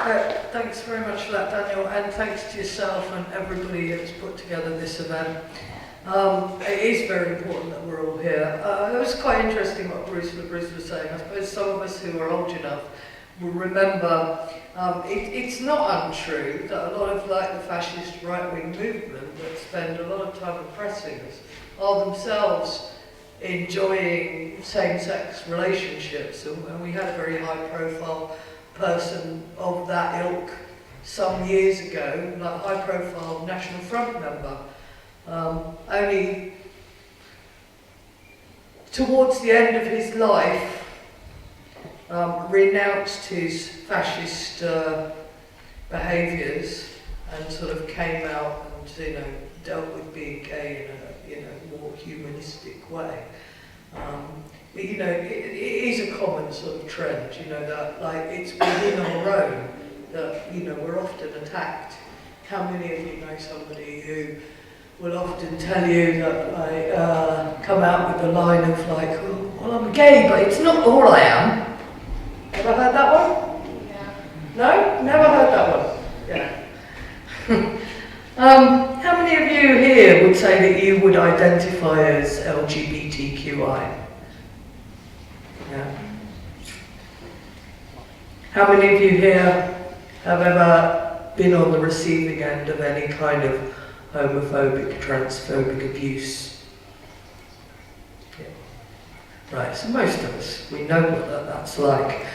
Thanks very much for that, Daniel, and thanks to yourself and everybody that's put together this event. It is very important that we're all here. It was quite interesting what Bruce was saying. I suppose some of us who are old enough will remember it's not untrue that a lot of the fascist right-wing movement that spend a lot of time oppressing us are themselves enjoying same-sex relationships, and we had a very high-profile person of that ilk some years ago, like high-profile National Front member. Only towards the end of his life, renounced his fascist behaviours and sort of came out and dealt with being gay in a more humanistic way. But it is a common sort of trend, that it's within our own that we're often attacked. How many of you know somebody who will often tell you that come out with a line of well, I'm gay, but it's not all I am. Ever heard that one? Yeah. No? Never heard that one? Yeah. How many of you here would say that you would identify as LGBTQI? Yeah. How many of you here have ever been on the receiving end of any kind of homophobic, transphobic abuse? Yeah. Right, so most of us, we know what that's like.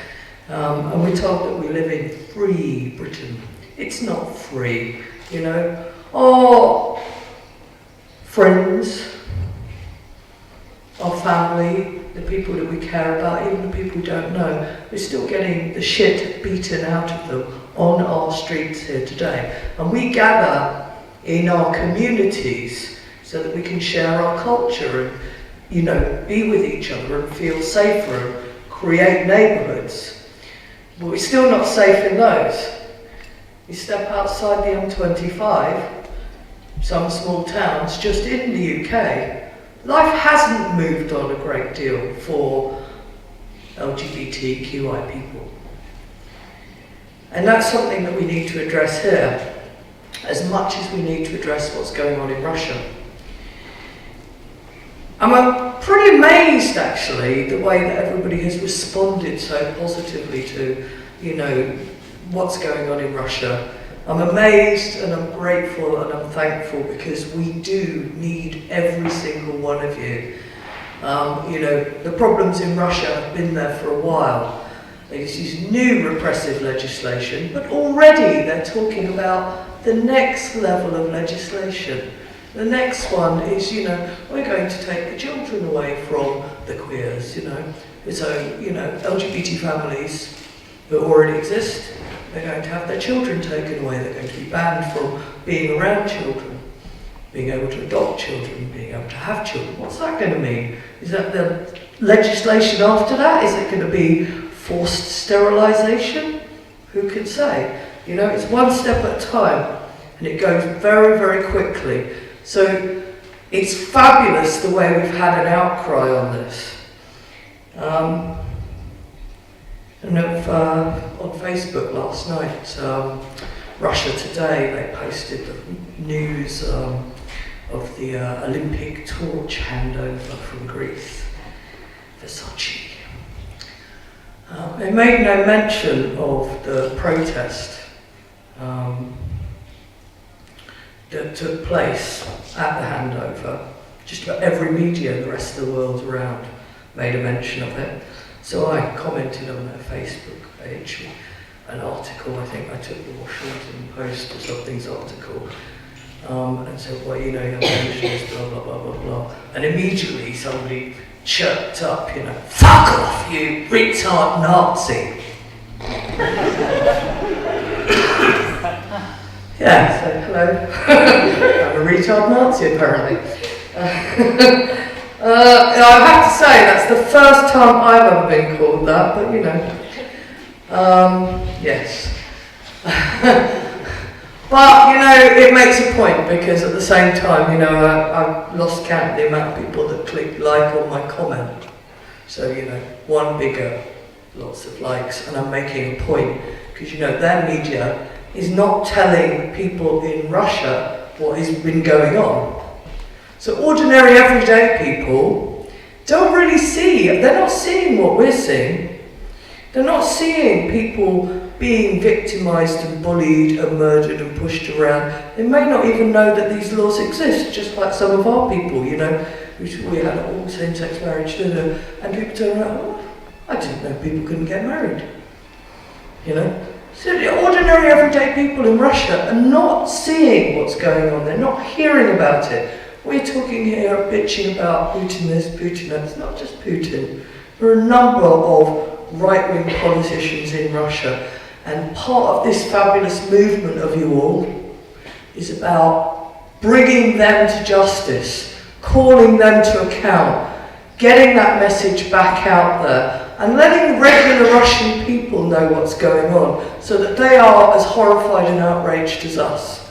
And we're told that we live in free Britain. It's not free, Our friends, our family, the people that we care about, even the people we don't know, we're still getting the shit beaten out of them on our streets here today. And we gather in our communities so that we can share our culture and, be with each other and feel safer and create neighbourhoods. But we're still not safe in those. You step outside the M25, some small towns just in the UK, life hasn't moved on a great deal for LGBTQI people. And that's something that we need to address here, as much as we need to address what's going on in Russia. I'm pretty amazed, actually, the way that everybody has responded so positively to, what's going on in Russia. I'm amazed and I'm grateful and I'm thankful because we do need every single one of you. The problems in Russia have been there for a while. There's this new repressive legislation, but already they're talking about the next level of legislation. The next one is, we're going to take the children away from the queers, So, LGBT families that already exist, they're going to have their children taken away. They're going to be banned from being around children, being able to adopt children, being able to have children. What's that going to mean? Is that the legislation after that? Is it going to be forced sterilisation? Who can say? It's one step at a time, and it goes very, very quickly. So it's fabulous the way we've had an outcry on this. And on Facebook last night, Russia Today, they posted the news of the Olympic torch handover from Greece for Sochi. They made no mention of the protest that took place at the handover. Just about every media in the rest of the world around made a mention of it. So I commented on their Facebook page, an article, I think I took the Washington Post or something's article, and said, well, you haven't mentioned this, blah, blah, blah, blah, blah. And immediately somebody chirped up, fuck off, you retard Nazi. Yeah, so hello. I'm a retard Nazi apparently. I have to say that's the first time I've ever been called that, but yes. But it makes a point because at the same time, I've lost count of the amount of people that click like on my comment. So one bigger, lots of likes, and I'm making a point, because you know, their media is not telling people in Russia what has been going on. So ordinary, everyday people don't really see, they're not seeing what we're seeing. They're not seeing people being victimised and bullied and murdered and pushed around. They may not even know that these laws exist, just like some of our people, you know. We had all same-sex marriage, and people turn around, oh, I didn't know people couldn't get married, you know. So the ordinary, everyday people in Russia are not seeing what's going on. They're not hearing about it. We're talking here, bitching about Putin this, Putin that. It's not just Putin. There are a number of right-wing politicians in Russia, and part of this fabulous movement of you all is about bringing them to justice, calling them to account, getting that message back out there, and letting regular Russian people know what's going on, so that they are as horrified and outraged as us.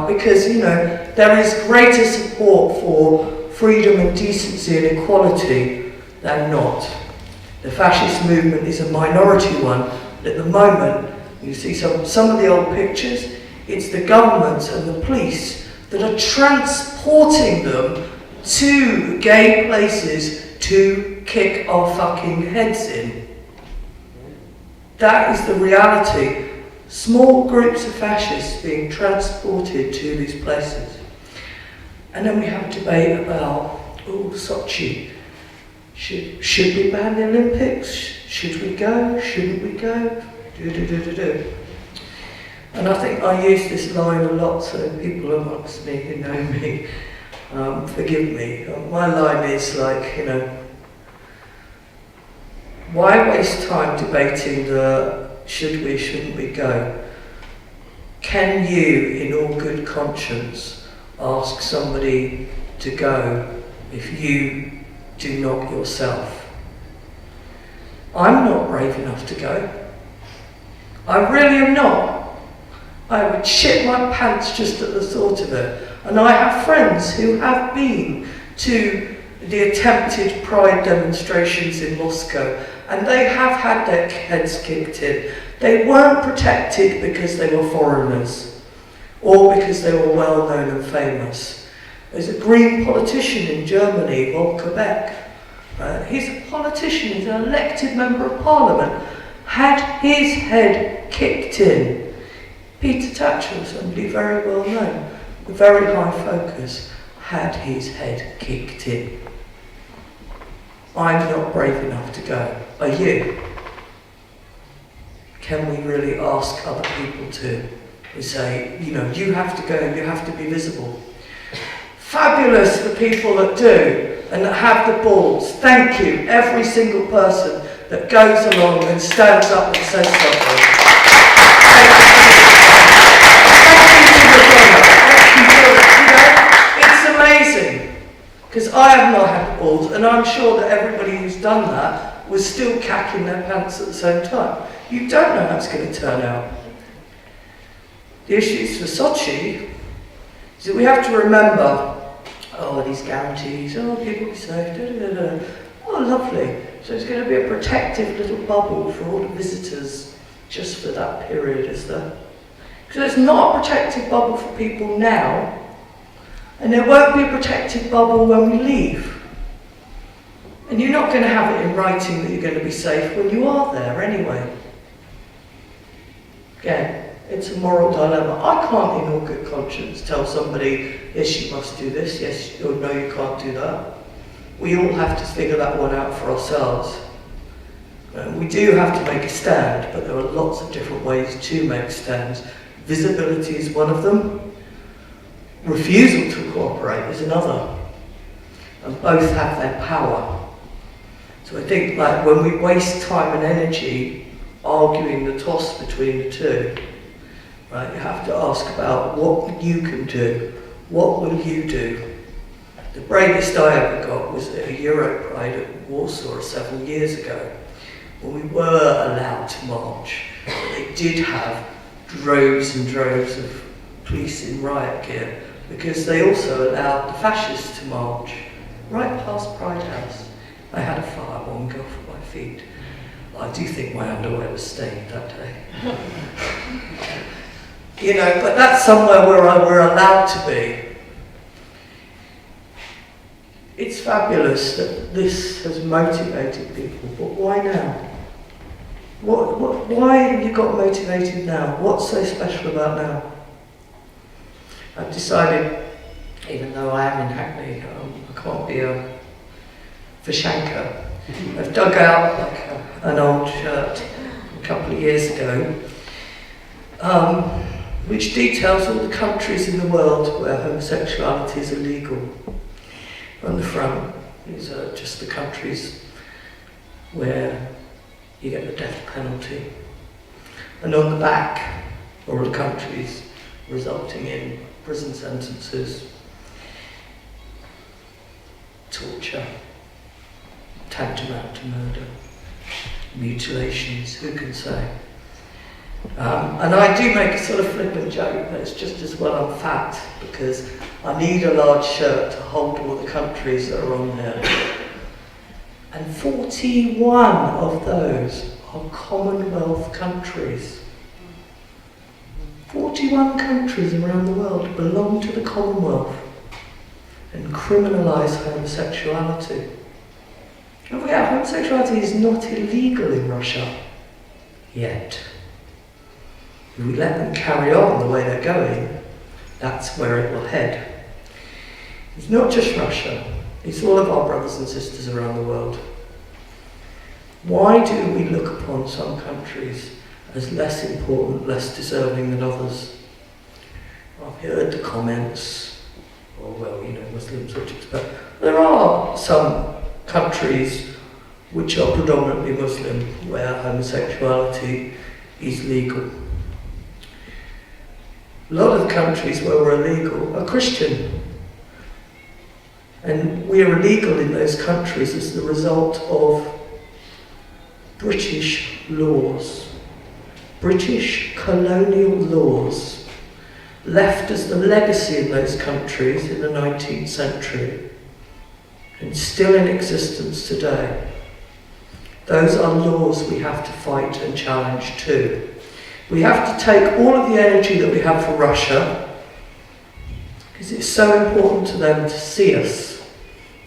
Because, you know, there is greater support for freedom and decency and equality than not. The fascist movement is a minority one, but at the moment, you see some of the old pictures, it's the government and the police that are transporting them to gay places to kick our fucking heads in. That is the reality. Small groups of fascists being transported to these places. And then we have a debate about, oh, Sochi. Should we ban the Olympics? Should we go? Shouldn't we go? And I think I use this line a lot, so people amongst me who know me, forgive me. My line is like, you know, why waste time debating the should we, shouldn't we go? Can you, in all good conscience, ask somebody to go if you do not yourself? I'm not brave enough to go. I really am not. I would shit my pants just at the thought of it. And I have friends who have been to the attempted pride demonstrations in Moscow, and they have had their heads kicked in. They weren't protected because they were foreigners, or because they were well known and famous. There's a Green politician in Germany, Volker Beck. He's a politician, he's an elected member of parliament, had his head kicked in. Peter Tatchell, somebody very well known, with very high focus, had his head kicked in. I'm not brave enough to go. Are you? Can we really ask other people to? We say, you know, you have to go, you have to be visible. Fabulous, the people that do, and that have the balls. Thank you, every single person that goes along and stands up and says something. Thank you to the brother. Thank you for, you know, it's amazing. Because I have not had the balls, and I'm sure that everybody who's done that was still cacking their pants at the same time. You don't know how it's going to turn out. The issues for Sochi is that we have to remember, oh, these guarantees, oh, people will be safe, oh, lovely. So it's going to be a protective little bubble for all the visitors just for that period, is there? Because there's not a protective bubble for people now, and there won't be a protective bubble when we leave. And you're not going to have it in writing that you're going to be safe when you are there anyway. Again, it's a moral dilemma. I can't in all good conscience tell somebody, yes, you must do this, yes, or no, you can't do that. We all have to figure that one out for ourselves. We do have to make a stand, but there are lots of different ways to make stands. Visibility is one of them. Refusal to cooperate is another. And both have their power. So I think, like, when we waste time and energy arguing the toss between the two, right, you have to ask about what you can do. What will you do? The bravest I ever got was at a Euro Pride at Warsaw 7 years ago, when we were allowed to march. They did have droves and droves of police in riot gear, because they also allowed the fascists to march right past Pride House. I had a firebomb go for my feet. I do think my underwear was stained that day. You know, but that's somewhere where we're allowed to be. It's fabulous that this has motivated people, but why now? Why have you got motivated now? What's so special about now? I've decided, even though I am in Hackney, I can't be a Vashanka. I've dug out like an old shirt a couple of years ago, which details all the countries in the world where homosexuality is illegal. On the front, these are just the countries where you get the death penalty. And on the back, all the countries resulting in prison sentences, torture, tantamount to murder, mutilations, who can say? And I do make a sort of flippant joke that it's just as well I'm fat, because I need a large shirt to hold all the countries that are on there. And 41 of those are Commonwealth countries. 41 countries around the world belong to the Commonwealth and criminalise homosexuality. Don't forget, homosexuality is not illegal in Russia yet. If we let them carry on the way they're going, that's where it will head. It's not just Russia, it's all of our brothers and sisters around the world. Why do we look upon some countries as less important, less deserving than others? I've heard the comments, oh well, you know, Muslims would expect. There are some countries which are predominantly Muslim where homosexuality is legal. A lot of the countries where we're illegal are Christian. And we are illegal in those countries as the result of British laws. British colonial laws left as the legacy in those countries in the 19th century and still in existence today. Those are laws we have to fight and challenge too. We have to take all of the energy that we have for Russia, because it's so important to them to see us,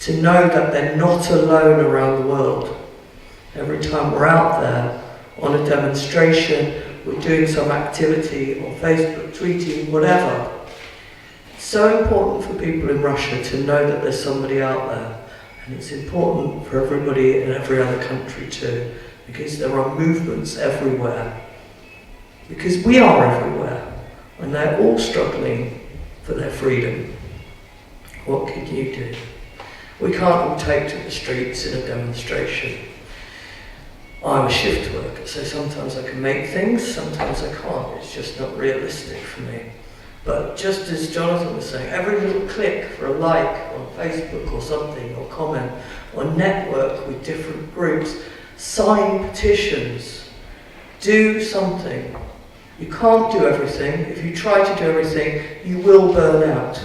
to know that they're not alone around the world. Every time we're out there on a demonstration, we're doing some activity on Facebook, tweeting, whatever. It's so important for people in Russia to know that there's somebody out there. And it's important for everybody in every other country too, because there are movements everywhere. Because we are everywhere, and they're all struggling for their freedom. What can you do? We can't all take to the streets in a demonstration. I'm a shift worker, so sometimes I can make things, sometimes I can't. It's just not realistic for me. But just as Jonathan was saying, every little click for a like on Facebook or something, or comment, or network with different groups, sign petitions, do something. You can't do everything. If you try to do everything, you will burn out.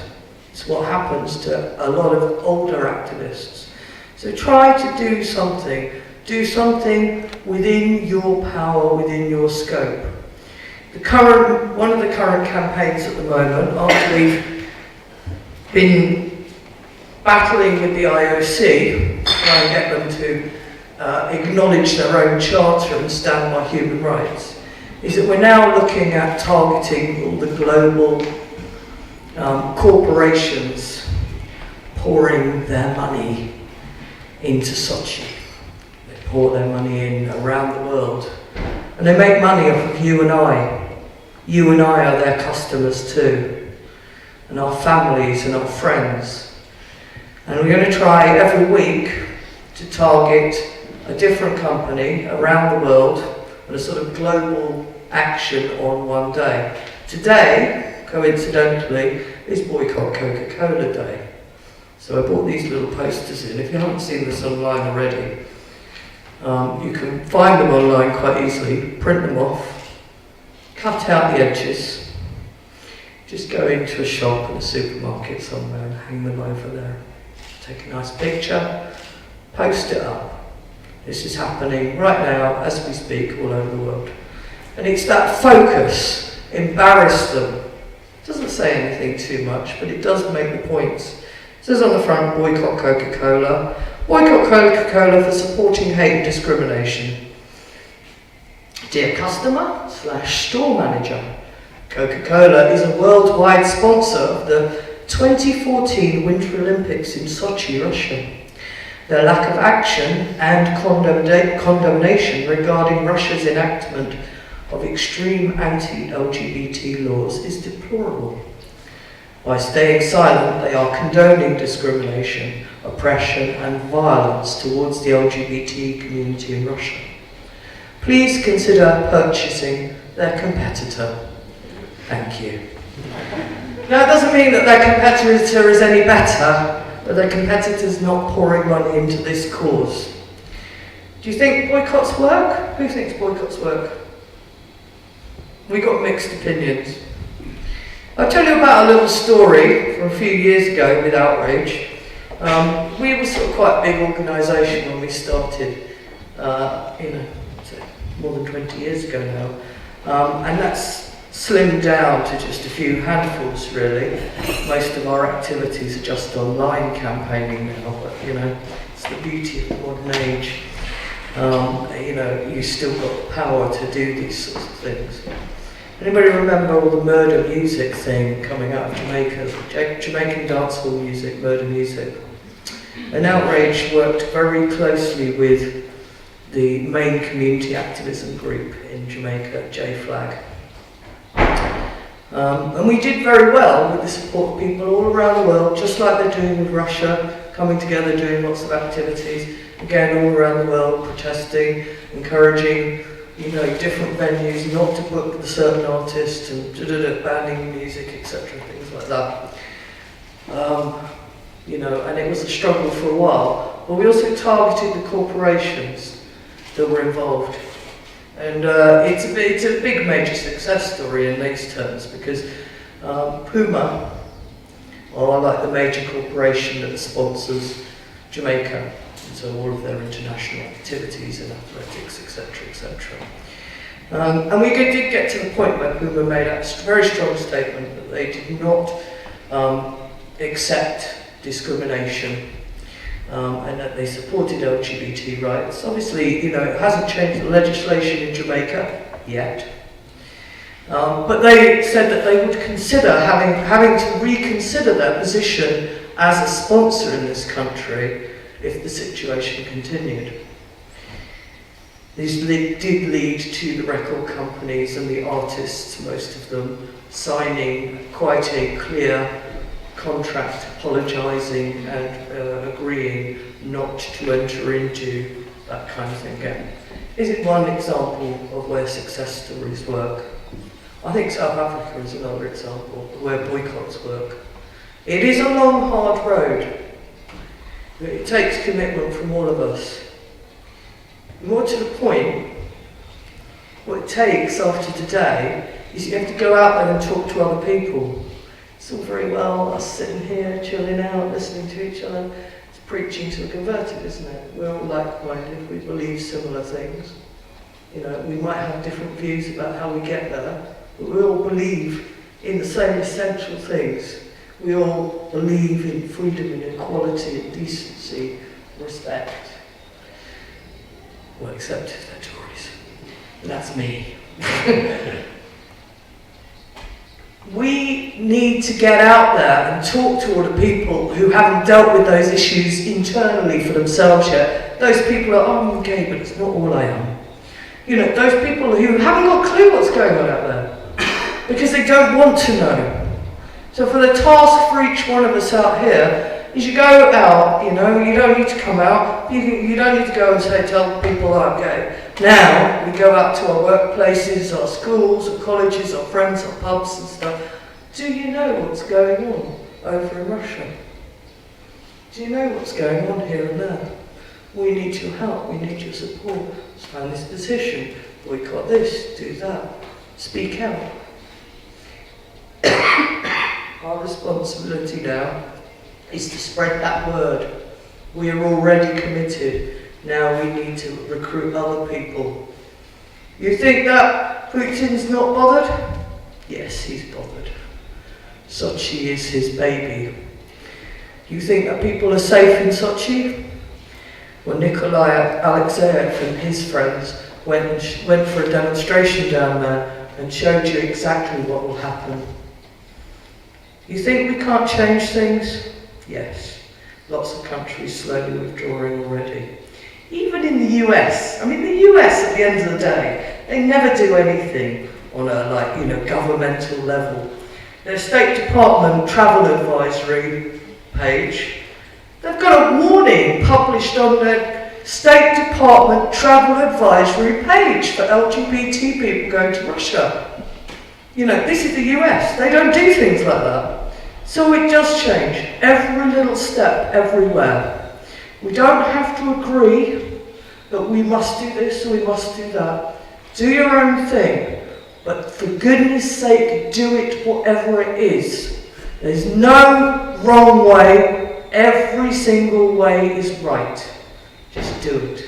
It's what happens to a lot of older activists. So try to do something. Do something within your power, within your scope. One of the current campaigns at the moment, after we've been battling with the IOC, to try and get them to acknowledge their own charter and stand by human rights, is that we're now looking at targeting all the global corporations pouring their money into Sochi. They pour their money in around the world. And they make money off of you and I. You and I are their customers too. And our families and our friends. And we're going to try every week to target a different company around the world and a sort of global action on one day. Today, coincidentally, is Boycott Coca-Cola Day. So I brought these little posters in. If you haven't seen this online already, you can find them online quite easily, print them off, cut out the edges, just go into a shop in a supermarket somewhere and hang them over there. Take a nice picture, post it up. This is happening right now as we speak all over the world. And it's that focus, embarrass them. It doesn't say anything too much, but it does make the points. It says on the front, boycott Coca-Cola. Boycott Coca-Cola for supporting hate and discrimination. Dear customer / store manager, Coca-Cola is a worldwide sponsor of the 2014 Winter Olympics in Sochi, Russia. Their lack of action and condemnation regarding Russia's enactment of extreme anti-LGBT laws is deplorable. By staying silent, they are condoning discrimination, oppression and violence towards the LGBT community in Russia. Please consider purchasing their competitor. Thank you. Now, it doesn't mean that their competitor is any better, but their competitor's not pouring money into this cause. Do you think boycotts work? Who thinks boycotts work? We got mixed opinions. I'll tell you about a little story from a few years ago with Outrage. We were sort of quite a big organisation when we started, more than 20 years ago now, and that's slimmed down to just a few handfuls, really. Most of our activities are just online campaigning now, but it's the beauty of the modern age. You still got the power to do these sorts of things. Anybody remember all the murder music thing coming out of Jamaica? Jamaican dancehall music, murder music. And Outrage worked very closely with the main community activism group in Jamaica, J-Flag. And we did very well with the support of people all around the world, just like they're doing with Russia, coming together, doing lots of activities, again all around the world, protesting, encouraging different venues not to book the certain artists and banning music, etc., things like that. And it was a struggle for a while. But we also targeted the corporations that were involved. And it's a big major success story in these terms because Puma are like the major corporation that sponsors Jamaica, and so all of their international activities and athletics, etc., etc. And we did get to the point where Puma made a very strong statement that they did not accept discrimination and that they supported LGBT rights. Obviously, it hasn't changed the legislation in Jamaica yet. But they said that they would consider having to reconsider their position as a sponsor in this country if the situation continued. This did lead to the record companies and the artists, most of them, signing quite a clear contract, apologising and agreeing not to enter into that kind of thing again. Is it one example of where success stories work? I think South Africa is another example of where boycotts work. It is a long, hard road. It takes commitment from all of us. More to the point, what it takes after today is you have to go out there and talk to other people. It's all very well us sitting here, chilling out, listening to each other. It's preaching to the converted, isn't it? We're all like-minded, we believe similar things. We might have different views about how we get there, but we all believe in the same essential things. We all believe in freedom and equality and decency and respect. Well, except if they're Tories. And that's me. We need to get out there and talk to all the people who haven't dealt with those issues internally for themselves yet. Those people are, I'm gay, but it's not all I am. Those people who haven't got a clue what's going on out there because they don't want to know. So for the task for each one of us out here is you go out, you don't need to come out, you don't need to go and tell people I'm gay. Now, we go out to our workplaces, our schools, our colleges, our friends, our pubs and stuff. Do you know what's going on over in Russia? Do you know what's going on here and there? We need your help, we need your support. Stand this position, boycott this, do that, speak out. Our responsibility now is to spread that word. We are already committed Now we need to recruit other people. You think that Putin's not bothered? Yes, he's bothered. Sochi is his baby. You think that people are safe in Sochi? Well, Nikolai Alexeyev and his friends went for a demonstration down there and showed you exactly what will happen. You think we can't change things? Yes. Lots of countries slowly withdrawing already. Even in the US, I mean the US at the end of the day, they never do anything on a governmental level. Their State Department travel advisory page, they've got a warning published on their State Department travel advisory page for LGBT people going to Russia. This is the US, they don't do things like that. So it does change, every little step, everywhere. We don't have to agree that we must do this or we must do that. Do your own thing, but for goodness sake, do it whatever it is. There's no wrong way, every single way is right. Just do it.